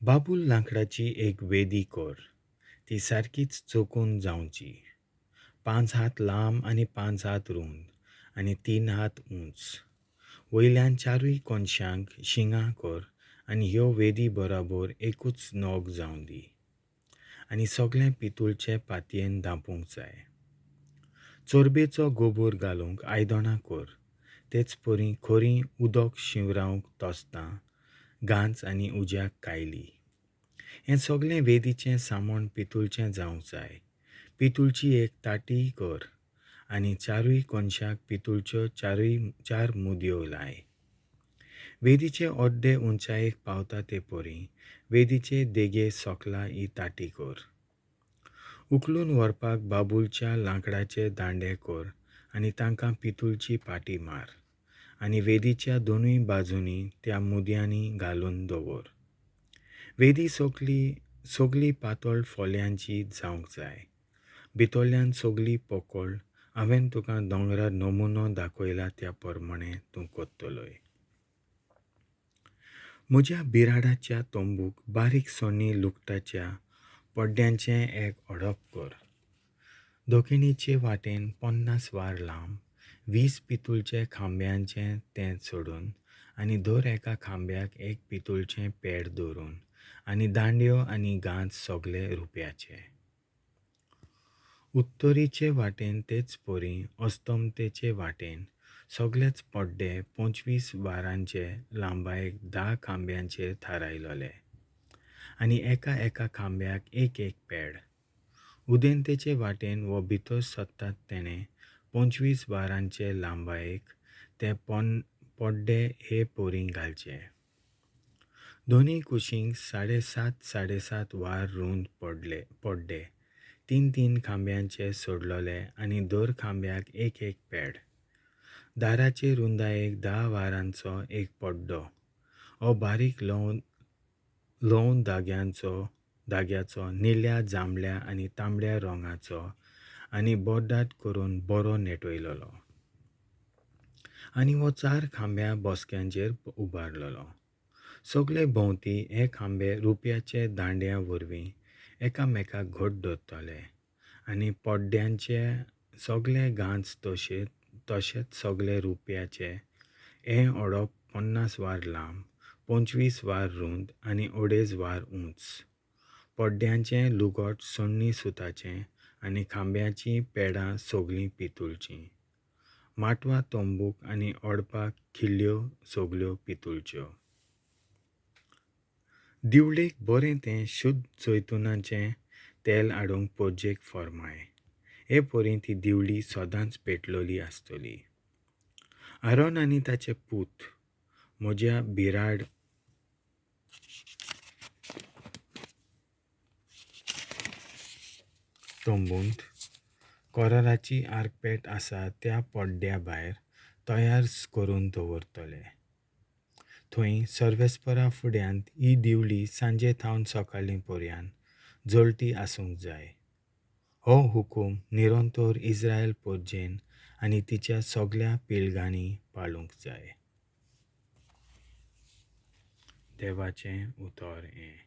बाबूल लांकडाची एक वेदी कोर. ती सारखीच चोखून जावची. 5 हात लांब आणि 5 हात रुंद आणि 3 हात उंच. वयल्यान चारूय konxeank शिंगां कोर आणि ह्यो वेदी बरोबर एकूच नग जावं-दी. आणि सगळें पितूळचें patien धांपूंक जाय. चोरबेचो गोबोर घालूंक आयदनां कोर. तेच परी खोरी उदक शिंवरावंक तोस्तां, गांच आनी उज्याक कायली. हें सगळें वेदीचें सामोण पितूळचें जावंक जाय. पितूळची एक ताटी कर आनी चारूय konxeank पितूळच्यो चार मुदयो लाय. वेदीचे अर्दे उंचायेक पावता ते परी वेदीचे देगे सकला ही ताटी कर. उखलून व्हरपाक बाबूलच्या लांकडाचे दांडे कर आनी तांकां पितूळची पाटी मार आनी वेदीच्या दोनूय बाजूंनी त्या मुदयांनी घालून दवर. वेदी सगळी पातळ फोल्यांची जावंक जाय. भितरल्यान सगळी पोकळ. हांवें तुका दोंगरार नमुनो दाखयला त्या प्रमाणें तूं कोत्तलोय. म्हज्या बिराडाच्या तोंबूक बारीक सोण्णी लुगटाच्या पड्ड्यांचें एक अडप कर. दोकेनीचे वाटेन 50 वार लांब 20 पितूळचे खांब्यांचें तें सोडून आनी दर एका खांब्याक एक पितूळचें पेड दवरून आनी दांड्यो आनी गांच सगळे रुप्याचे. उत्तरीचे वाटेन तेच परी अस्तंतेचे वाटेन सगळेच पड्डे 25 वारांचे लांबायेक 10 खांब्यांचेर थारायलोले आनी एका खांब्याक एक पेड. उदेंतेचे वाटेन वो भितर सरतात तेणे 25 वारांचे लांबायेक ते पड्डे हे परी घालचे. दोनी कुशींक 7.5 वार रुंद पड्डे 3 खांब्यांचे सोडलोले आनी दर खांब्याक एक पेड. दाराचे रुंदायेक 10 वारांचो एक पड्डो हो बारीक ल्हव धाग्याचो निळ्या, जांबळ्या आनी तांबड्या रंगाचो आनी बोड्डाट करून बरो नेटवयलोलो. आनी हो 4 खांब्या बसक्यांचेर उबारलोलो. सगळे भोंवती हे खांबे रुप्याचे दांड्या वरवीं एकामेकाक घट धरतले आनी पड्ड्यांचे सगळे गांच तशेंच सगळे रुप्याचे हें अडप 50 वार लांब 25 वार रुंद आनी 2.5 वार उंच. पड्ड्यांचें लुगट सोण्णी सुताचें आनी खांब्याचीं पेडां सगळीं पितूळचीं. माटवा तोंबूक आनी अडपाक खिल्ल्यो सगळ्यो पितूळच्यो. दिवळेक बरें तें शुद्ध जैतुनाचें तेल हाडूंक पोरजेक फर्माय. हे परी ती दिवळी सदांच पेटलोली आसतली. आरोन आनी ताचे पूत म्हज्या बिराड तोंबूंत कोराराची आर्कपेट आसा त्या पड्ड्या भायर तयार करून दवरतले. थंय सर्वेस्परा फुड्यांत ही दिवळी सांजे थावन सकाळीं पर्यान जळटी आसूंक जाय. हो हुकूम निरंतर इस्रायल पोरजेन आनी तिच्या सगळ्या पिळगांनी पाळूंक जाय. देवाचें उतर हें.